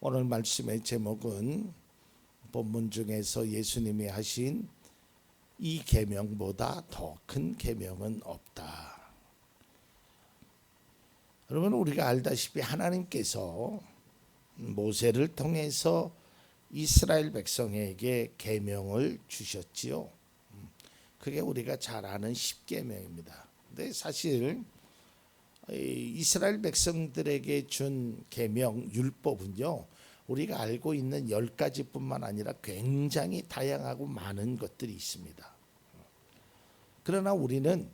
오늘 말씀의 제목은 본문 중에서 예수님이 하신 이 계명보다 더 큰 계명은 없다. 여러분, 우리가 알다시피 하나님께서 모세를 통해서 이스라엘 백성에게 계명을 주셨지요. 그게 우리가 잘 아는 십계명입니다. 근데 사실 이스라엘 백성들에게 준 계명 율법은요, 우리가 알고 있는 10가지뿐만 아니라 굉장히 다양하고 많은 것들이 있습니다. 그러나 우리는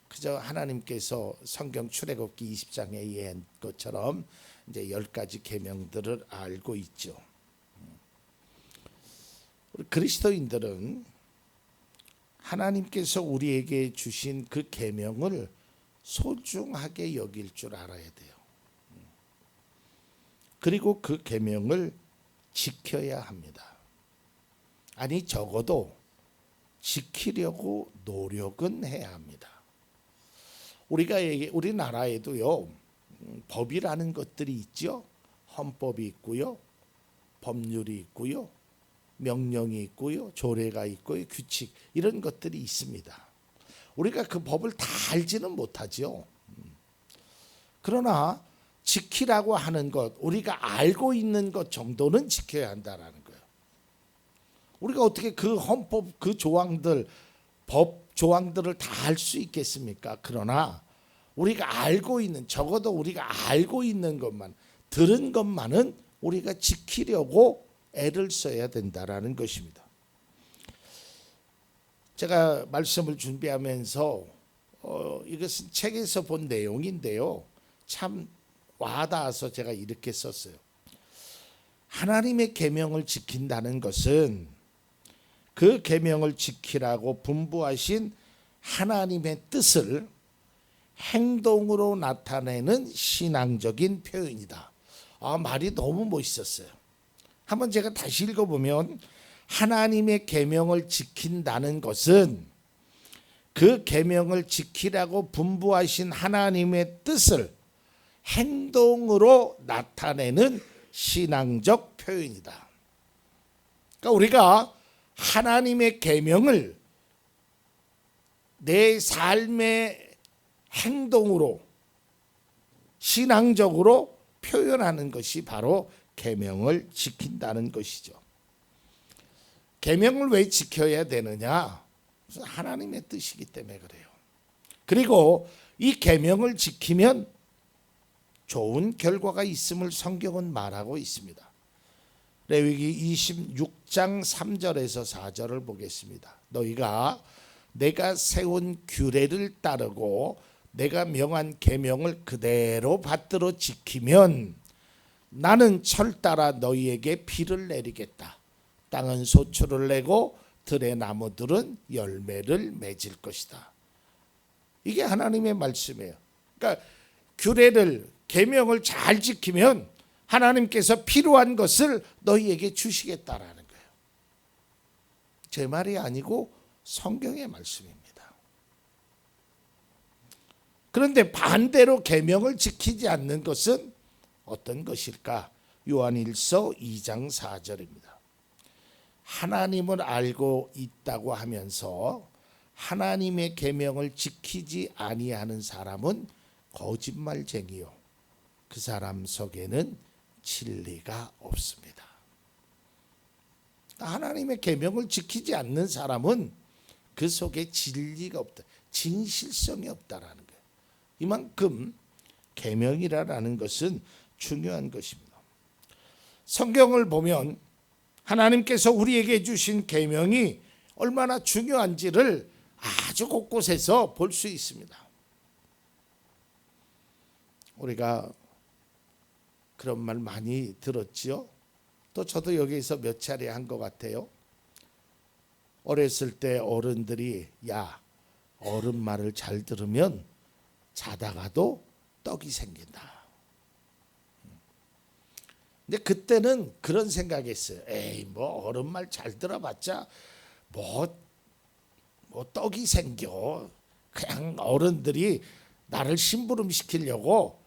그저 하나님께서 성경 출애굽기 20장에 얘기한 것처럼 이제 10가지 계명들을 알고 있죠. 우리 그리스도인들은 하나님께서 우리에게 주신 그 계명을 소중하게 여길 줄 알아야 돼요. 그리고 그 계명을 지켜야 합니다. 아니, 적어도 지키려고 노력은 해야 합니다. 우리나라에도요, 법이라는 것들이 있죠. 헌법이 있고요, 법률이 있고요, 명령이 있고요, 조례가 있고요, 규칙, 이런 것들이 있습니다. 우리가 그 법을 다 알지는 못하죠. 그러나 지키라고 하는 것, 우리가 알고 있는 것 정도는 지켜야 한다라는 거예요. 우리가 어떻게 그 헌법, 그 조항들, 법 조항들을 다 알 수 있겠습니까? 그러나 우리가 알고 있는, 적어도 우리가 알고 있는 것만, 들은 것만은 우리가 지키려고 애를 써야 된다라는 것입니다. 제가 말씀을 준비하면서 이것은 책에서 본 내용인데요, 참 와닿아서 제가 이렇게 썼어요. 하나님의 계명을 지킨다는 것은 그 계명을 지키라고 분부하신 하나님의 뜻을 행동으로 나타내는 신앙적인 표현이다. 말이 너무 멋있었어요. 한번 제가 다시 읽어보면, 하나님의 계명을 지킨다는 것은 그 계명을 지키라고 분부하신 하나님의 뜻을 행동으로 나타내는 신앙적 표현이다. 그러니까 우리가 하나님의 계명을 내 삶의 행동으로, 신앙적으로 표현하는 것이 바로 계명을 지킨다는 것이죠. 계명을 왜 지켜야 되느냐? 하나님의 뜻이기 때문에 그래요. 그리고 이 계명을 지키면 좋은 결과가 있음을 성경은 말하고 있습니다. 레위기 26장 3절에서 4절을 보겠습니다. 너희가 내가 세운 규례를 따르고 내가 명한 계명을 그대로 받들어 지키면 나는 철 따라 너희에게 비를 내리겠다. 땅은 소출을 내고 들의 나무들은 열매를 맺을 것이다. 이게 하나님의 말씀이에요. 그러니까 규례를, 계명을 잘 지키면 하나님께서 필요한 것을 너희에게 주시겠다라는 거예요. 제 말이 아니고 성경의 말씀입니다. 그런데 반대로 계명을 지키지 않는 것은 어떤 것일까? 요한일서 2장 4절입니다. 하나님을 알고 있다고 하면서 하나님의 계명을 지키지 아니하는 사람은 거짓말쟁이요, 그 사람 속에는 진리가 없습니다. 하나님의 계명을 지키지 않는 사람은 그 속에 진리가 없다, 진실성이 없다라는 거예요. 이만큼 계명이라는 것은 중요한 것입니다. 성경을 보면 하나님께서 우리에게 주신 계명이 얼마나 중요한지를 아주 곳곳에서 볼 수 있습니다. 우리가 그런 말 많이 들었지요. 또 저도 여기서 몇 차례 한 것 같아요. 어렸을 때 어른들이, 야, 어른 말을 잘 들으면 자다가도 떡이 생긴다. 근데 그때는 그런 생각했어요. 에이, 뭐 어른 말 잘 들어봤자 뭐 떡이 생겨. 그냥 어른들이 나를 심부름 시키려고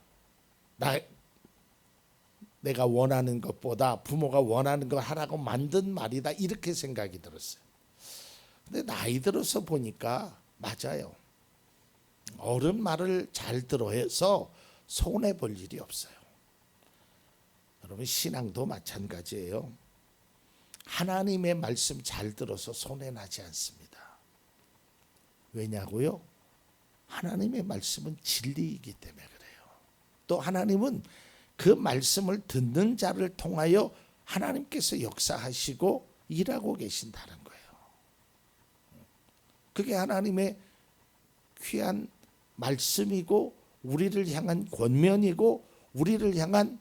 내가 원하는 것보다 부모가 원하는 걸 하라고 만든 말이다 이렇게 생각이 들었어요. 근데 나이 들어서 보니까 맞아요. 어른 말을 잘 들어서 손해 볼 일이 없어요. 여러분 신앙도 마찬가지예요. 하나님의 말씀 잘 들어서 손해 나지 않습니다. 왜냐고요? 하나님의 말씀은 진리이기 때문에 그래요. 또 하나님은 그 말씀을 듣는 자를 통하여 하나님께서 역사하시고 일하고 계신다는 거예요. 그게 하나님의 귀한 말씀이고 우리를 향한 권면이고 우리를 향한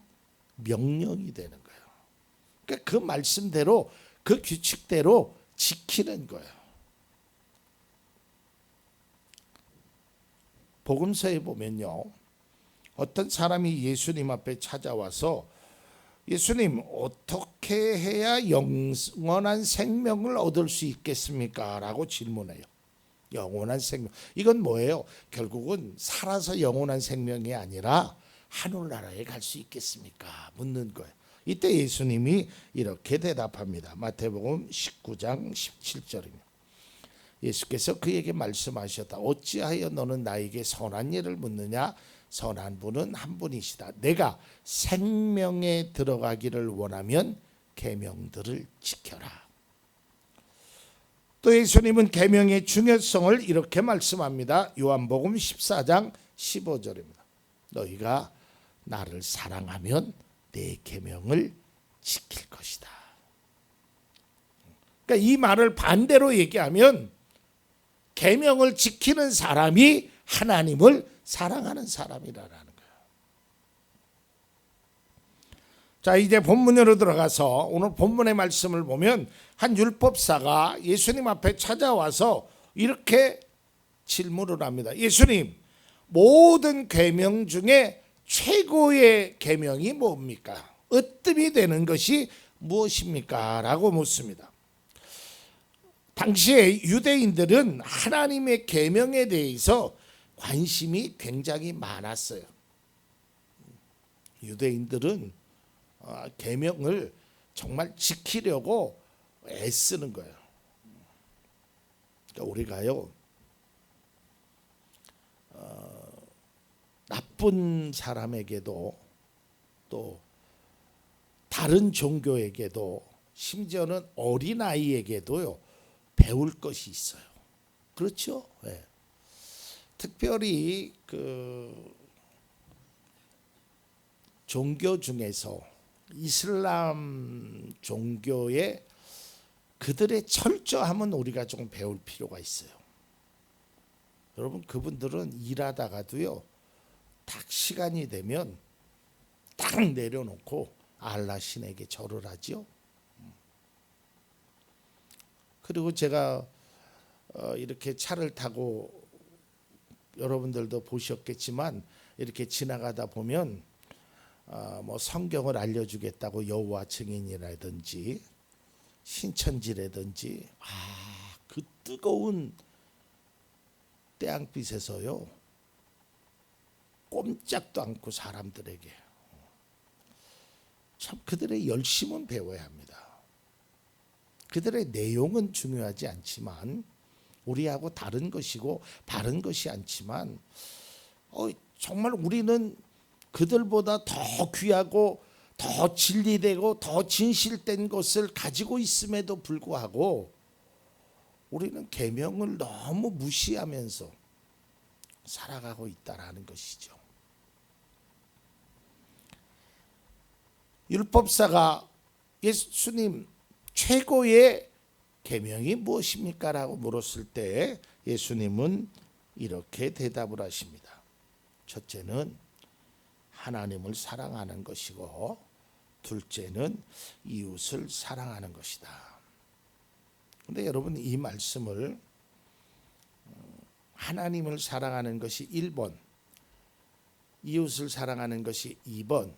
명령이 되는 거예요. 그러니까 그 말씀대로 그 규칙대로 지키는 거예요. 복음서에 보면요, 어떤 사람이 예수님 앞에 찾아와서 예수님 어떻게 해야 영원한 생명을 얻을 수 있겠습니까? 라고 질문해요. 영원한 생명. 이건 뭐예요? 결국은 살아서 영원한 생명이 아니라 하늘나라에 갈 수 있겠습니까? 묻는 거예요. 이때 예수님이 이렇게 대답합니다. 마태복음 19장 17절입니다. 예수께서 그에게 말씀하셨다. 어찌하여 너는 나에게 선한 일을 묻느냐? 선한 분은 한 분이시다. 내가 생명에 들어가기를 원하면 계명들을 지켜라. 또 예수님은 계명의 중요성을 이렇게 말씀합니다. 요한복음 14장 15절입니다. 너희가 나를 사랑하면 내 계명을 지킬 것이다. 그러니까 이 말을 반대로 얘기하면 계명을 지키는 사람이 하나님을 사랑하는 사람이라는 거예요. 자, 이제 본문으로 들어가서 오늘 본문의 말씀을 보면 한 율법사가 예수님 앞에 찾아와서 이렇게 질문을 합니다. 예수님, 모든 계명 중에 최고의 계명이 뭡니까? 으뜸이 되는 것이 무엇입니까? 라고 묻습니다. 당시에 유대인들은 하나님의 계명에 대해서 관심이 굉장히 많았어요. 유대인들은 계명을 정말 지키려고 애쓰는 거예요. 그러니까 우리가요, 나쁜 사람에게도 또 다른 종교에게도 심지어는 어린아이에게도요 배울 것이 있어요. 그렇죠? 네. 특별히 그 종교 중에서 이슬람 종교의 그들의 철저함은 우리가 좀 배울 필요가 있어요. 여러분 그분들은 일하다가도요 딱 시간이 되면 딱 내려놓고 알라 신에게 절을 하죠. 그리고 제가 이렇게 차를 타고 여러분들도 보셨겠지만 이렇게 지나가다 보면 뭐 성경을 알려주겠다고 여호와 증인이라든지 신천지라든지 그 뜨거운 태양빛에서요 꼼짝도 않고 사람들에게 참 그들의 열심은 배워야 합니다. 그들의 내용은 중요하지 않지만 우리하고 다른 것이고 바른 것이 않지만 정말 우리는 그들보다 더 귀하고 더 진리되고 더 진실된 것을 가지고 있음에도 불구하고 우리는 계명을 너무 무시하면서 살아가고 있다라는 것이죠. 율법사가 예수님 최고의 계명이 무엇입니까? 라고 물었을 때 예수님은 이렇게 대답을 하십니다. 첫째는 하나님을 사랑하는 것이고 둘째는 이웃을 사랑하는 것이다. 그런데 여러분 이 말씀을 하나님을 사랑하는 것이 1번, 이웃을 사랑하는 것이 2번.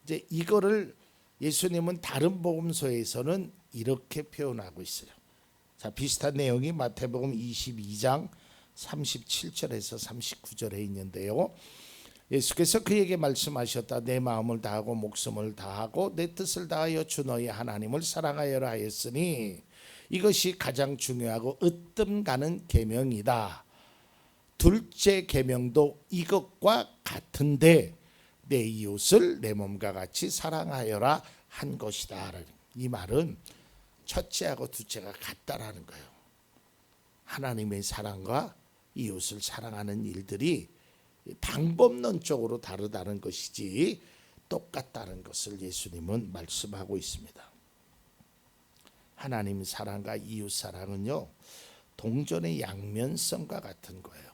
이제 이거를 예수님은 다른 복음서에서는 이렇게 표현하고 있어요. 자, 비슷한 내용이 마태복음 22장 37절에서 39절에 있는데요. 예수께서 그에게 말씀하셨다. 내 마음을 다하고 목숨을 다하고 내 뜻을 다하여 주 너희 하나님을 사랑하여라 하였으니 이것이 가장 중요하고 으뜸 가는 계명이다. 둘째 계명도 이것과 같은데 내 이웃을 내 몸과 같이 사랑하여라 한 것이다. 이 말은 첫째하고 둘째가 같다라는 거예요. 하나님의 사랑과 이웃을 사랑하는 일들이 방법론적으로 다르다는 것이지 똑같다는 것을 예수님은 말씀하고 있습니다. 하나님 사랑과 이웃 사랑은요, 동전의 양면성과 같은 거예요.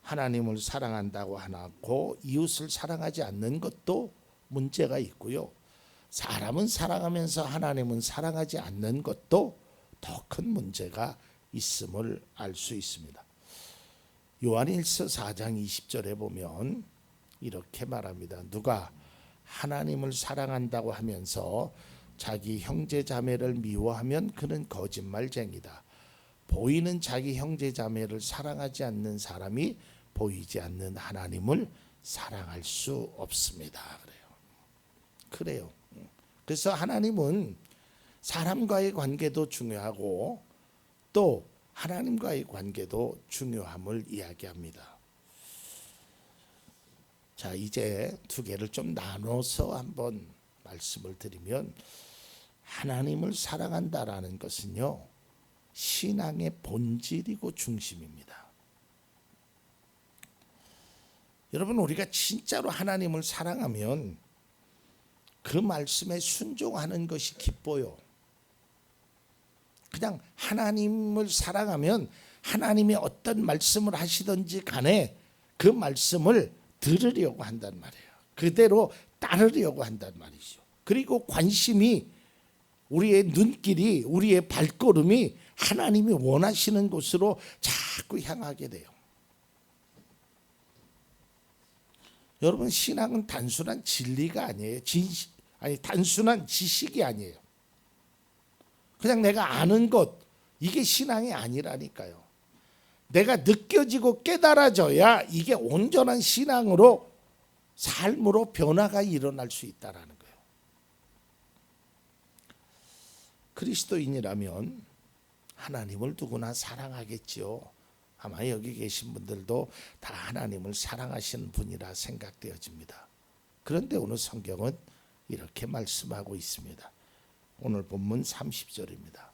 하나님을 사랑한다고 하고 이웃을 사랑하지 않는 것도 문제가 있고요. 사람은 사랑하면서 하나님은 사랑하지 않는 것도 더 큰 문제가 있음을 알 수 있습니다. 요한일서 4장 20절에 보면 이렇게 말합니다. 누가 하나님을 사랑한다고 하면서 자기 형제 자매를 미워하면 그는 거짓말쟁이다. 보이는 자기 형제 자매를 사랑하지 않는 사람이 보이지 않는 하나님을 사랑할 수 없습니다. 그래요. 그래서 하나님은 사람과의 관계도 중요하고 또 하나님과의 관계도 중요함을 이야기합니다. 자, 이제 두 개를 좀 나눠서 한번 말씀을 드리면, 하나님을 사랑한다라는 것은요, 신앙의 본질이고 중심입니다. 여러분, 우리가 진짜로 하나님을 사랑하면 그 말씀에 순종하는 것이 기뻐요. 그냥 하나님을 사랑하면 하나님이 어떤 말씀을 하시든지 간에 그 말씀을 들으려고 한단 말이에요. 그대로 따르려고 한단 말이죠. 그리고 관심이, 우리의 눈길이, 우리의 발걸음이 하나님이 원하시는 곳으로 자꾸 향하게 돼요. 여러분, 신앙은 단순한 진리가 아니에요. 단순한 지식이 아니에요. 그냥 내가 아는 것, 이게 신앙이 아니라니까요. 내가 느껴지고 깨달아져야 이게 온전한 신앙으로, 삶으로 변화가 일어날 수 있다라는 거예요. 그리스도인이라면 하나님을 누구나 사랑하겠지요. 아마 여기 계신 분들도 다 하나님을 사랑하시는 분이라 생각되어집니다. 그런데 오늘 성경은 이렇게 말씀하고 있습니다. 오늘 본문 30절입니다.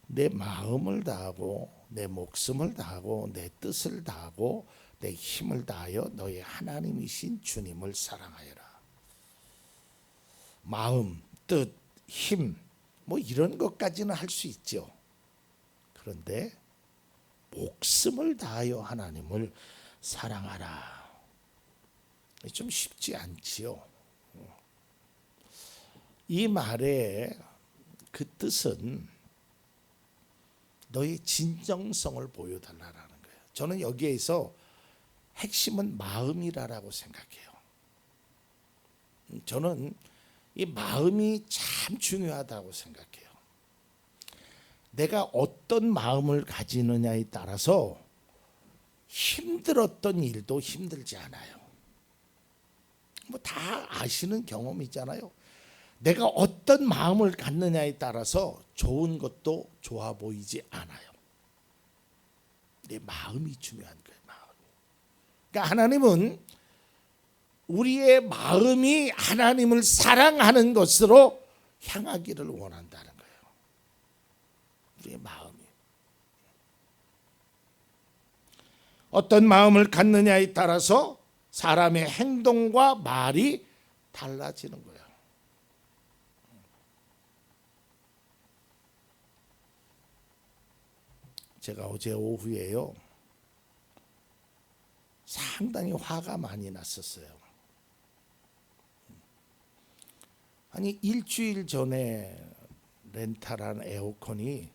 내 마음을 다하고 내 목숨을 다하고 내 뜻을 다하고 내 힘을 다하여 너의 하나님이신 주님을 사랑하여라. 마음, 뜻, 힘, 뭐 이런 것까지는 할 수 있죠. 그런데 목숨을 다하여 하나님을 사랑하라. 좀 쉽지 않지요. 이 말의 그 뜻은 너의 진정성을 보여달라는 거예요. 저는 여기에서 핵심은 마음이라고 생각해요. 저는 이 마음이 참 중요하다고 생각해요. 내가 어떤 마음을 가지느냐에 따라서 힘들었던 일도 힘들지 않아요. 뭐 다 아시는 경험이잖아요. 내가 어떤 마음을 갖느냐에 따라서 좋은 것도 좋아 보이지 않아요. 내 마음이 중요한 거예요. 마음. 그러니까 하나님은 우리의 마음이 하나님을 사랑하는 것으로 향하기를 원한다는 거예요. 우리의 마음이. 어떤 마음을 갖느냐에 따라서 사람의 행동과 말이 달라지는 거예요. 제가 어제 오후에요, 상당히 화가 많이 났었어요. 아니, 일주일 전에 렌탈한 에어컨이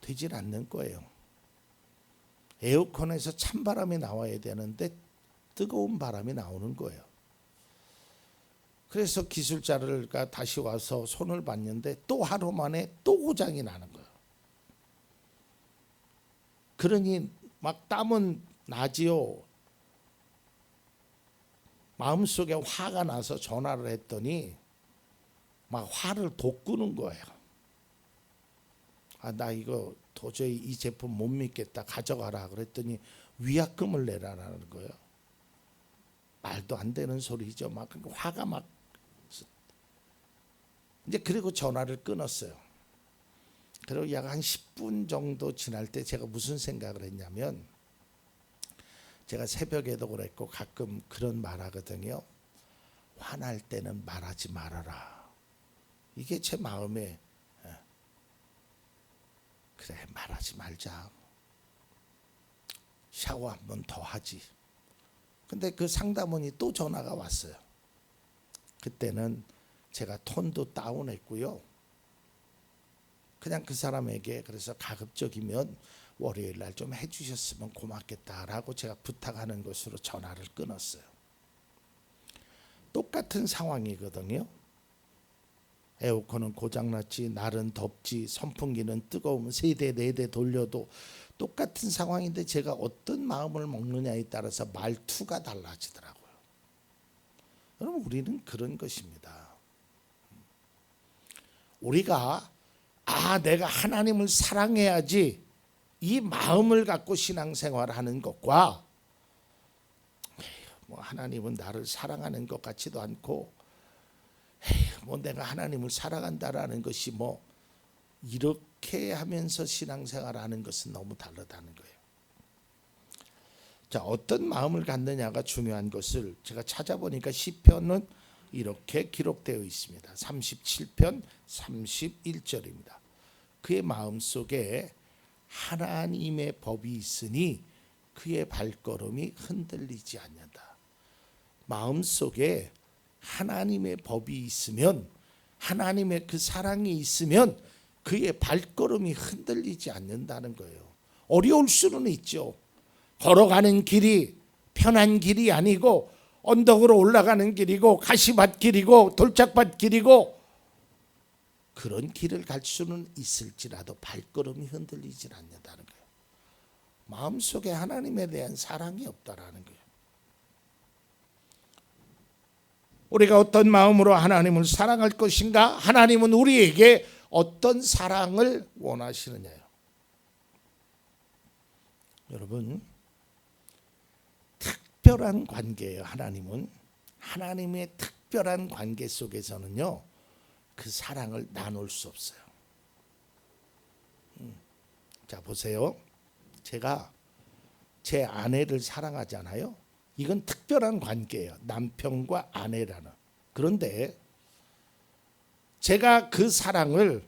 되질 않는 거예요. 에어컨에서 찬바람이 나와야 되는데 뜨거운 바람이 나오는 거예요. 그래서 기술자가 다시 와서 손을 봤는데 또 하루 만에 또 고장이 나는 거예요. 그러니 막 땀은 나지요. 마음속에 화가 나서 전화를 했더니 막 화를 돋구는 거예요. 나 이거 도저히 이 제품 못 믿겠다, 가져가라. 그랬더니 위약금을 내라라는 거예요. 말도 안 되는 소리죠. 막 화가 막 이제 그리고 전화를 끊었어요. 그리고 약 한 10분 정도 지날 때 제가 무슨 생각을 했냐면, 제가 새벽에도 그랬고 가끔 그런 말 하거든요. 화날 때는 말하지 말아라. 이게 제 마음에, 그래 말하지 말자. 샤워 한 번 더 하지. 근데 그 상담원이 또 전화가 왔어요. 그때는 제가 톤도 다운했고요. 그냥 그 사람에게 그래서 가급적이면 월요일 날 좀 해주셨으면 고맙겠다라고 제가 부탁하는 것으로 전화를 끊었어요. 똑같은 상황이거든요. 에어컨은 고장났지, 날은 덥지, 선풍기는 뜨거우면 3대 4대 돌려도 똑같은 상황인데 제가 어떤 마음을 먹느냐에 따라서 말투가 달라지더라고요. 여러분, 우리는 그런 것입니다. 우리가 내가 하나님을 사랑해야지 이 마음을 갖고 신앙생활을 하는 것과, 뭐 하나님은 나를 사랑하는 것 같지도 않고, 뭐 내가 하나님을 사랑한다라는 것이 뭐 이렇게 하면서 신앙생활을 하는 것은 너무 다르다는 거예요. 자, 어떤 마음을 갖느냐가 중요한 것을 제가 찾아보니까 시편은 이렇게 기록되어 있습니다. 37편 31절입니다. 그의 마음속에 하나님의 법이 있으니 그의 발걸음이 흔들리지 않는다. 마음속에 하나님의 법이 있으면, 하나님의 그 사랑이 있으면 그의 발걸음이 흔들리지 않는다는 거예요. 어려울 수는 있죠. 걸어가는 길이 편한 길이 아니고 언덕으로 올라가는 길이고 가시밭 길이고 돌짝밭 길이고 그런 길을 갈 수는 있을지라도 발걸음이 흔들리지 않는다는 거예요. 마음속에 하나님에 대한 사랑이 없다라는 거예요. 우리가 어떤 마음으로 하나님을 사랑할 것인가? 하나님은 우리에게 어떤 사랑을 원하시느냐요. 여러분, 특별한 관계예요. 하나님의 특별한 관계 속에서는요, 그 사랑을 나눌 수 없어요. 자, 보세요. 제가 제 아내를 사랑하잖아요. 이건 특별한 관계예요. 남편과 아내라는. 그런데 제가 그 사랑을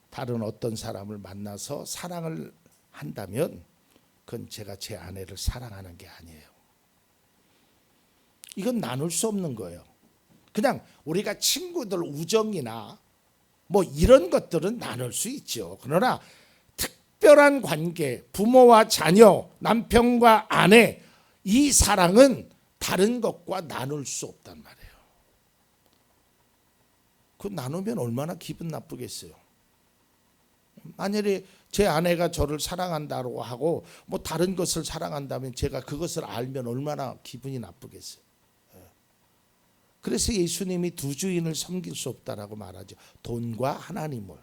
다른 어떤 사람을 만나서 사랑을 한다면 그건 제가 제 아내를 사랑하는 게 아니에요. 이건 나눌 수 없는 거예요. 그냥 우리가 친구들 우정이나 뭐 이런 것들은 나눌 수 있죠. 그러나 특별한 관계, 부모와 자녀, 남편과 아내, 이 사랑은 다른 것과 나눌 수 없단 말이에요. 그 나누면 얼마나 기분 나쁘겠어요. 만약에 제 아내가 저를 사랑한다고 하고 뭐 다른 것을 사랑한다면 제가 그것을 알면 얼마나 기분이 나쁘겠어요. 그래서 예수님이 두 주인을 섬길 수 없다라고 말하죠. 돈과 하나님을.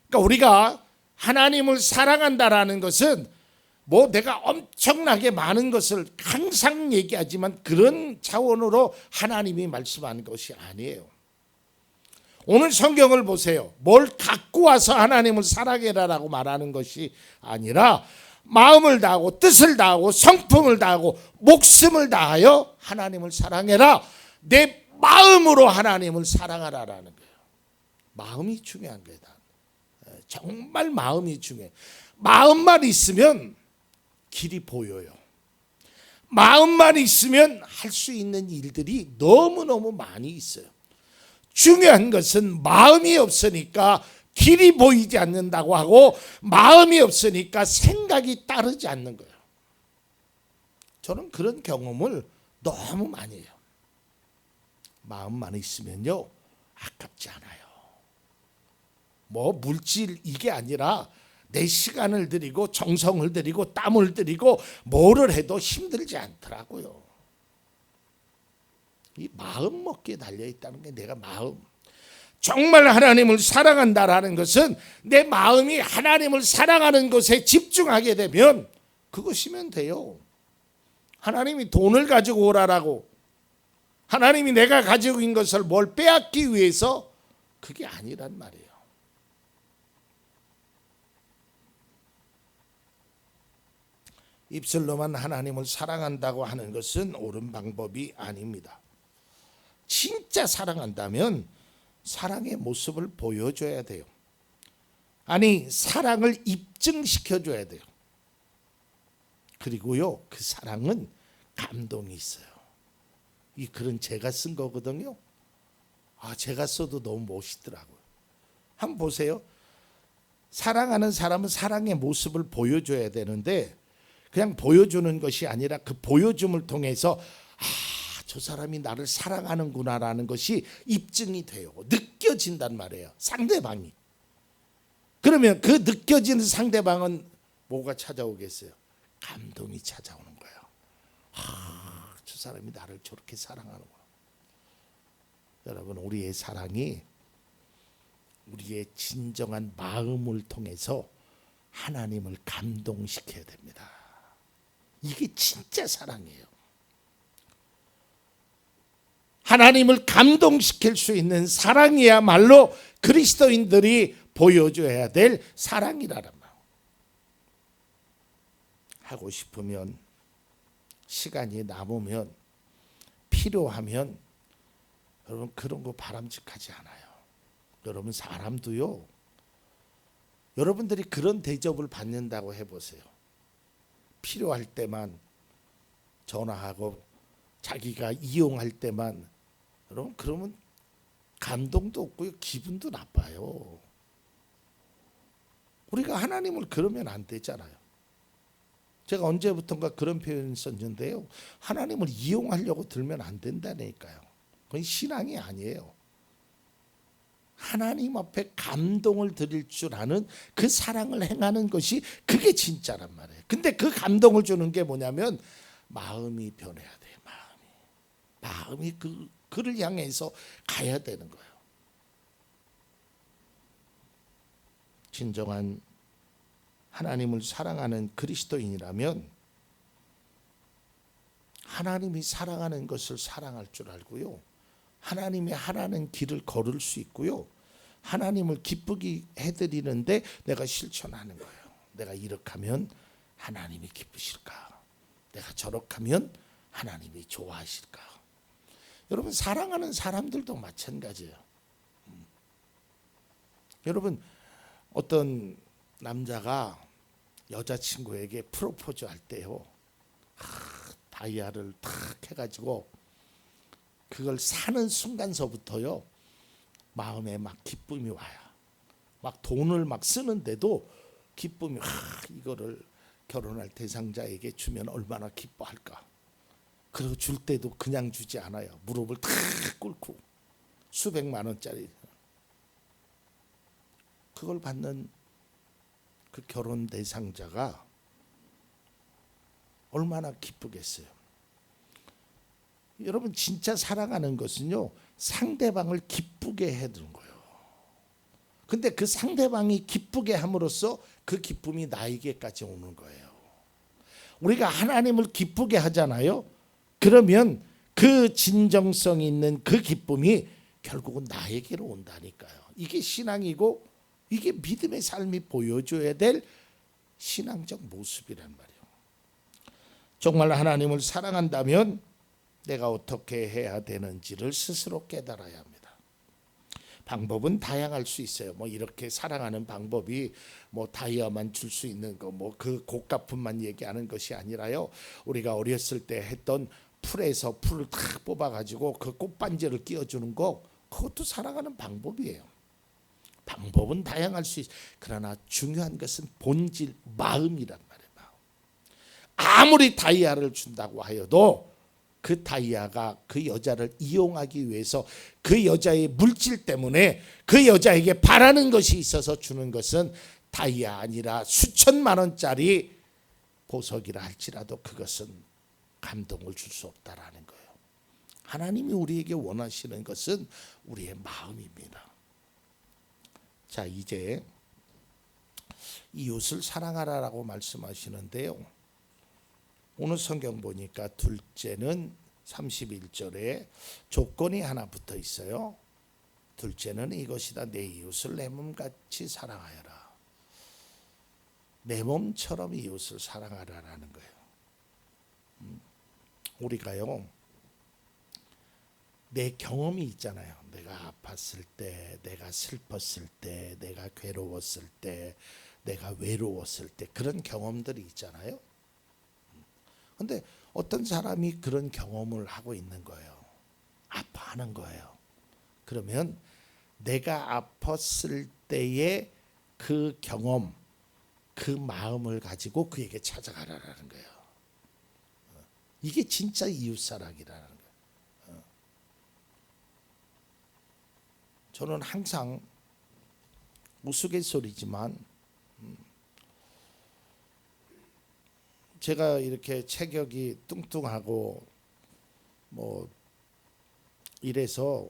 그러니까 우리가 하나님을 사랑한다라는 것은 뭐 내가 엄청나게 많은 것을 항상 얘기하지만 그런 차원으로 하나님이 말씀하는 것이 아니에요. 오늘 성경을 보세요. 뭘 갖고 와서 하나님을 사랑해라라고 말하는 것이 아니라 마음을 다하고 뜻을 다하고 성품을 다하고 목숨을 다하여 하나님을 사랑해라. 내 마음으로 하나님을 사랑하라라는 거예요. 마음이 중요한 거예요. 정말 마음이 중요해요. 마음만 있으면 길이 보여요. 마음만 있으면 할 수 있는 일들이 너무너무 많이 있어요. 중요한 것은 마음이 없으니까 길이 보이지 않는다고 하고 마음이 없으니까 생각이 따르지 않는 거예요. 저는 그런 경험을 너무 많이 해요. 마음만 있으면요, 아깝지 않아요. 뭐 물질 이게 아니라 내 시간을 들이고 정성을 들이고 땀을 들이고 뭐를 해도 힘들지 않더라고요. 이 마음 먹기에 달려 있다는 게 내가 마음. 정말 하나님을 사랑한다라는 것은 내 마음이 하나님을 사랑하는 것에 집중하게 되면 그것이면 돼요. 하나님이 돈을 가지고 오라라고, 하나님이 내가 가지고 있는 것을 뭘 빼앗기 위해서, 그게 아니란 말이에요. 입술로만 하나님을 사랑한다고 하는 것은 옳은 방법이 아닙니다. 진짜 사랑한다면 사랑의 모습을 보여줘야 돼요. 아니, 사랑을 입증시켜줘야 돼요. 그리고요, 그 사랑은 감동이 있어요. 이 글은 제가 쓴 거거든요. 제가 써도 너무 멋있더라고요. 한번 보세요. 사랑하는 사람은 사랑의 모습을 보여줘야 되는데, 그냥 보여주는 것이 아니라 그 보여줌을 통해서 저 사람이 나를 사랑하는구나라는 것이 입증이 돼요. 느껴진단 말이에요, 상대방이. 그러면 그 느껴지는 상대방은 뭐가 찾아오겠어요? 감동이 찾아오는 거예요. 저 사람이 나를 저렇게 사랑하는구나. 여러분, 우리의 사랑이 우리의 진정한 마음을 통해서 하나님을 감동시켜야 됩니다. 이게 진짜 사랑이에요. 하나님을 감동시킬 수 있는 사랑이야말로 그리스도인들이 보여줘야 될 사랑이라는 말. 하고 싶으면, 시간이 남으면, 필요하면, 여러분 그런 거 바람직하지 않아요. 여러분 사람도요, 여러분들이 그런 대접을 받는다고 해보세요. 필요할 때만 전화하고 자기가 이용할 때만, 여러분 그러면 감동도 없고요, 기분도 나빠요. 우리가 하나님을 그러면 안 되잖아요. 제가 언제부턴가 그런 표현 썼는데요, 하나님을 이용하려고 들면 안 된다니까요. 그건 신앙이 아니에요. 하나님 앞에 감동을 드릴 줄 아는 그 사랑을 행하는 것이 그게 진짜란 말이에요. 근데 그 감동을 주는 게 뭐냐면 마음이 변해야 돼요. 마음이 그를 향해서 가야 되는 거예요. 진정한 하나님을 사랑하는 그리스도인이라면 하나님이 사랑하는 것을 사랑할 줄 알고요, 하나님이 하라는 길을 걸을 수 있고요, 하나님을 기쁘게 해드리는데 내가 실천하는 거예요. 내가 이렇게 하면 하나님이 기쁘실까? 내가 저렇게 하면 하나님이 좋아하실까? 여러분 사랑하는 사람들도 마찬가지예요. 여러분 어떤 남자가 여자친구에게 프로포즈 할 때요, 다이아를 탁 해가지고 그걸 사는 순간서부터요, 마음에 막 기쁨이 와요. 막 돈을 막 쓰는데도 기쁨이, 이거를 결혼할 대상자에게 주면 얼마나 기뻐할까. 그리고 줄 때도 그냥 주지 않아요. 무릎을 탁 꿇고 수백만 원짜리. 그걸 받는 그 결혼 대상자가 얼마나 기쁘겠어요. 여러분 진짜 사랑하는 것은요, 상대방을 기쁘게 해주는 거예요. 근데 그 상대방이 기쁘게 함으로써 그 기쁨이 나에게까지 오는 거예요. 우리가 하나님을 기쁘게 하잖아요. 그러면 그 진정성 있는 그 기쁨이 결국은 나에게로 온다니까요. 이게 신앙이고 이게 믿음의 삶이 보여줘야 될 신앙적 모습이란 말이에요. 정말 하나님을 사랑한다면 내가 어떻게 해야 되는지를 스스로 깨달아야 합니다. 방법은 다양할 수 있어요. 이렇게 사랑하는 방법이 다이아만 줄 수 있는 거, 그 고가품만 얘기하는 것이 아니라요. 우리가 어렸을 때 했던 풀에서 풀을 탁 뽑아가지고 그 꽃반지를 끼워주는 거, 그것도 사랑하는 방법이에요. 방법은 다양할 수 있어요. 그러나 중요한 것은 본질, 마음이란 말이에요. 마음. 아무리 다이아를 준다고 하여도 그 다이아가 그 여자를 이용하기 위해서 그 여자의 물질 때문에 그 여자에게 바라는 것이 있어서 주는 것은 다이아 아니라 수천만 원짜리 보석이라 할지라도 그것은 감동을 줄 수 없다라는 거예요. 하나님이 우리에게 원하시는 것은 우리의 마음입니다. 자, 이제 이웃을 사랑하라라고 말씀하시는데요. 오늘 성경 보니까 둘째는 31절에 조건이 하나 붙어 있어요. 둘째는 이것이다. 내 이웃을 내 몸같이 사랑하여라. 내 몸처럼 이웃을 사랑하라라는 거예요. 우리가요, 내 경험이 있잖아요. 내가 아팠을 때, 내가 슬펐을 때, 내가 괴로웠을 때, 내가 외로웠을 때 그런 경험들이 있잖아요. 근데 어떤 사람이 그런 경험을 하고 있는 거예요. 아파하는 거예요. 그러면 내가 아팠을 때의 그 경험, 그 마음을 가지고 그에게 찾아가라는 거예요. 이게 진짜 이웃사랑이라는 거예요. 저는 항상 우스갯소리지만 제가 이렇게 체격이 뚱뚱하고 뭐 이래서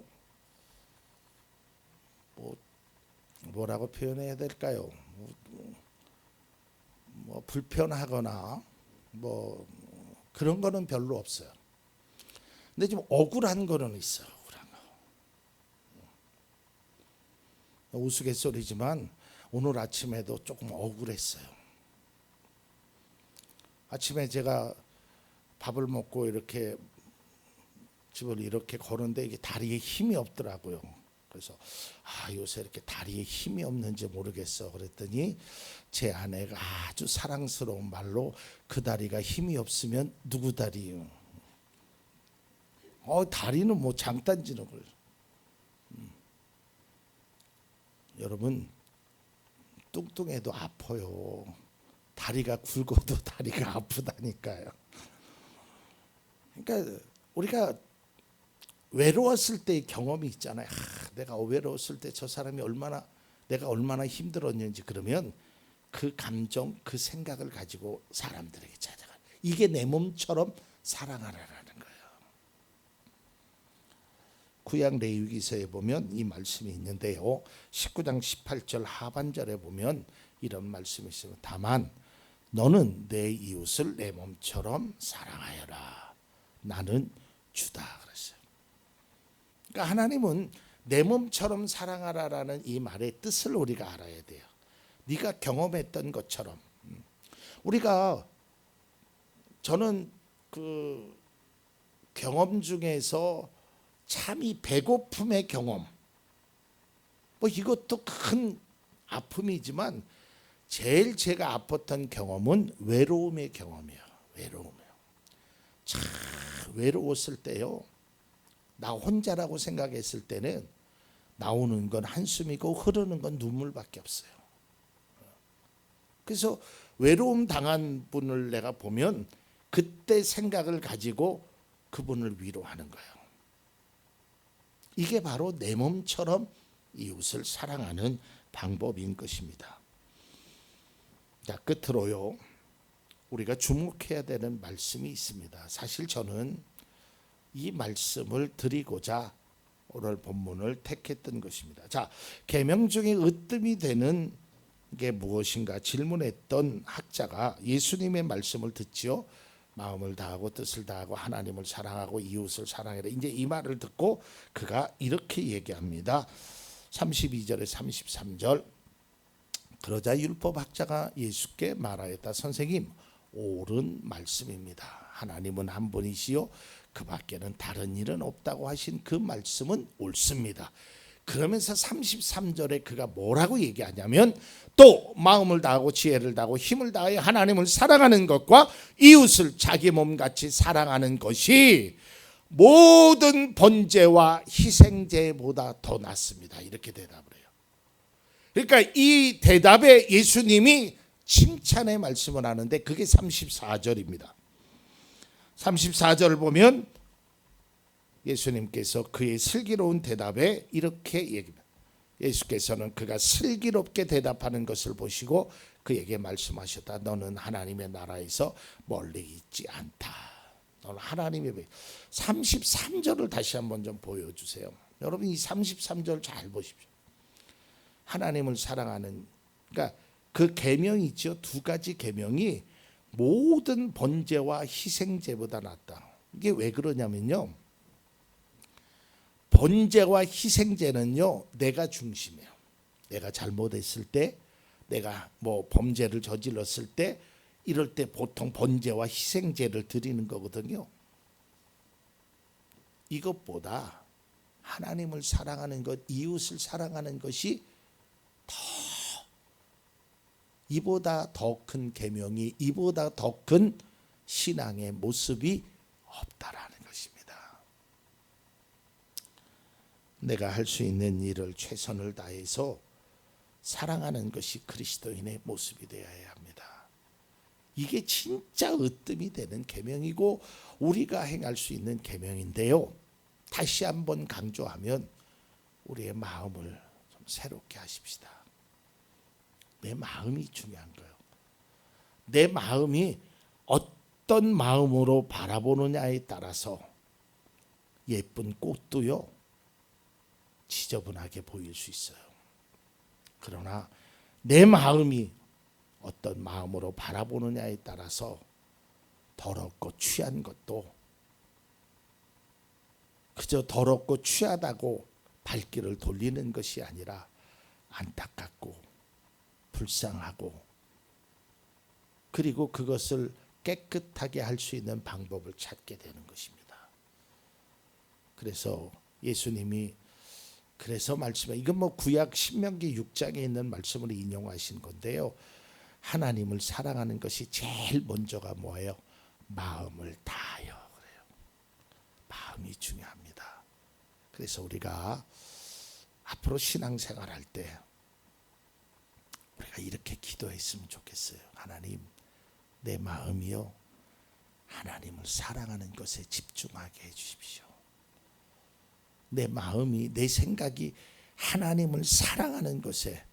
뭐라고 표현해야 될까요? 뭐 불편하거나 뭐 그런 거는 별로 없어요. 근데 좀 억울한 거는 있어요. 억울한 거. 우스갯소리지만 오늘 아침에도 조금 억울했어요. 아침에 제가 밥을 먹고 이렇게 집을 이렇게 걸었는데 이게 다리에 힘이 없더라고요. 그래서 요새 이렇게 다리에 힘이 없는지 모르겠어. 그랬더니 제 아내가 아주 사랑스러운 말로 그 다리가 힘이 없으면 누구 다리요? 다리는 뭐 장단지는 걸. 여러분 뚱뚱해도 아파요. 다리가 굵어도 다리가 아프다니까요. 그러니까 우리가 외로웠을 때의 경험이 있잖아요. 내가 외로웠을 때 저 사람이 내가 얼마나 힘들었는지. 그러면 그 감정, 그 생각을 가지고 사람들에게 찾아가. 이게 내 몸처럼 사랑하라라는 거예요. 구약 레위기서에 보면 이 말씀이 있는데요. 19장 18절 하반절에 보면 이런 말씀이 있어요. 다만 너는 내 이웃을 내 몸처럼 사랑하여라. 나는 주다 그랬어요. 그러니까 하나님은 내 몸처럼 사랑하라라는 이 말의 뜻을 우리가 알아야 돼요. 네가 경험했던 것처럼. 저는 그 경험 중에서 참 이 배고픔의 경험, 뭐 이것도 큰 아픔이지만 제일 제가 아팠던 경험은 외로움의 경험이에요. 외로움이요. 참 외로웠을 때요. 나 혼자라고 생각했을 때는 나오는 건 한숨이고 흐르는 건 눈물밖에 없어요. 그래서 외로움 당한 분을 내가 보면 그때 생각을 가지고 그분을 위로하는 거예요. 이게 바로 내 몸처럼 이웃을 사랑하는 방법인 것입니다. 자, 끝으로요. 우리가 주목해야 되는 말씀이 있습니다. 사실 저는 이 말씀을 드리고자 오늘 본문을 택했던 것입니다. 자, 계명 중에 으뜸이 되는 게 무엇인가 질문했던 학자가 예수님의 말씀을 듣지요. 마음을 다하고 뜻을 다하고 하나님을 사랑하고 이웃을 사랑해라. 이제 이 말을 듣고 그가 이렇게 얘기합니다. 32절에 33절. 그러자 율법학자가 예수께 말하였다. 선생님, 옳은 말씀입니다. 하나님은 한 분이시요 그 밖에는 다른 일은 없다고 하신 그 말씀은 옳습니다. 그러면서 33절에 그가 뭐라고 얘기하냐면 또 마음을 다하고 지혜를 다하고 힘을 다하여 하나님을 사랑하는 것과 이웃을 자기 몸같이 사랑하는 것이 모든 번제와 희생제보다 더 낫습니다. 이렇게 대답을 해요. 그러니까 이 대답에 예수님이 칭찬의 말씀을 하는데 그게 34절입니다. 34절을 보면 예수님께서 그의 슬기로운 대답에 이렇게 얘기합니다. 예수께서는 그가 슬기롭게 대답하는 것을 보시고 그에게 말씀하셨다. 너는 하나님의 나라에서 멀리 있지 않다. 너는 하나님의 33절을 다시 한번 좀 보여주세요. 여러분 이 33절 잘 보십시오. 하나님을 사랑하는, 그러니까 그 계명이죠. 두 가지 계명이 모든 번제와 희생제보다 낫다. 이게 왜 그러냐면요, 번제와 희생제는요 내가 중심이에요. 내가 잘못했을 때, 내가 뭐 범죄를 저질렀을 때, 이럴 때 보통 번제와 희생제를 드리는 거거든요. 이것보다 하나님을 사랑하는 것, 이웃을 사랑하는 것이 이보다 더 큰 계명이, 이보다 더 큰 신앙의 모습이 없다라는 것입니다. 내가 할 수 있는 일을 최선을 다해서 사랑하는 것이 그리스도인의 모습이 되어야 합니다. 이게 진짜 으뜸이 되는 계명이고 우리가 행할 수 있는 계명인데요. 다시 한번 강조하면 우리의 마음을 좀 새롭게 하십시다. 내 마음이 중요한 거예요. 내 마음이 어떤 마음으로 바라보느냐에 따라서 예쁜 꽃도요 지저분하게 보일 수 있어요. 그러나 내 마음이 어떤 마음으로 바라보느냐에 따라서 더럽고 취한 것도 그저 더럽고 취하다고 발길을 돌리는 것이 아니라 안타깝고 불쌍하고, 그리고 그것을 깨끗하게 할 수 있는 방법을 찾게 되는 것입니다. 그래서 예수님이 그래서 말씀해, 이건 뭐 구약 신명기 6장에 있는 말씀을 인용하신 건데요. 하나님을 사랑하는 것이 제일 먼저가 뭐예요? 마음을 다하여 그래요. 마음이 중요합니다. 그래서 우리가 앞으로 신앙생활할 때 우리가 이렇게 기도했으면 좋겠어요. 하나님, 내 마음이요 하나님을 사랑하는 것에 집중하게 해주십시오. 내 마음이, 내 생각이 하나님을 사랑하는 것에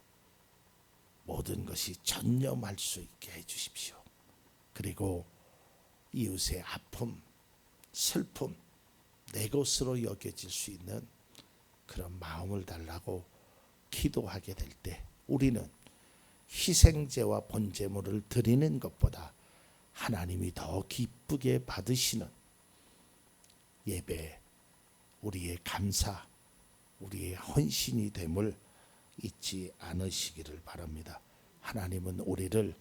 모든 것이 전념할 수 있게 해주십시오. 그리고 이웃의 아픔, 슬픔 내 것으로 여겨질 수 있는 그런 마음을 달라고 기도하게 될 때 우리는 희생제와 번제물을 드리는 것보다 하나님이 더 기쁘게 받으시는 예배, 우리의 감사, 우리의 헌신이 됨을 잊지 않으시기를 바랍니다. 하나님은 우리를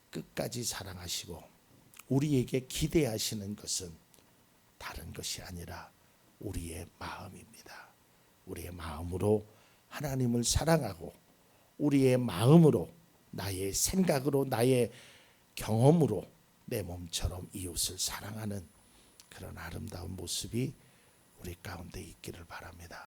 끝까지 사랑하시고 우리에게 기대하시는 것은 다른 것이 아니라 우리의 마음입니다. 우리의 마음으로 하나님을 사랑하고 우리의 마음으로, 나의 생각으로, 나의 경험으로 내 몸처럼 이웃을 사랑하는 그런 아름다운 모습이 우리 가운데 있기를 바랍니다.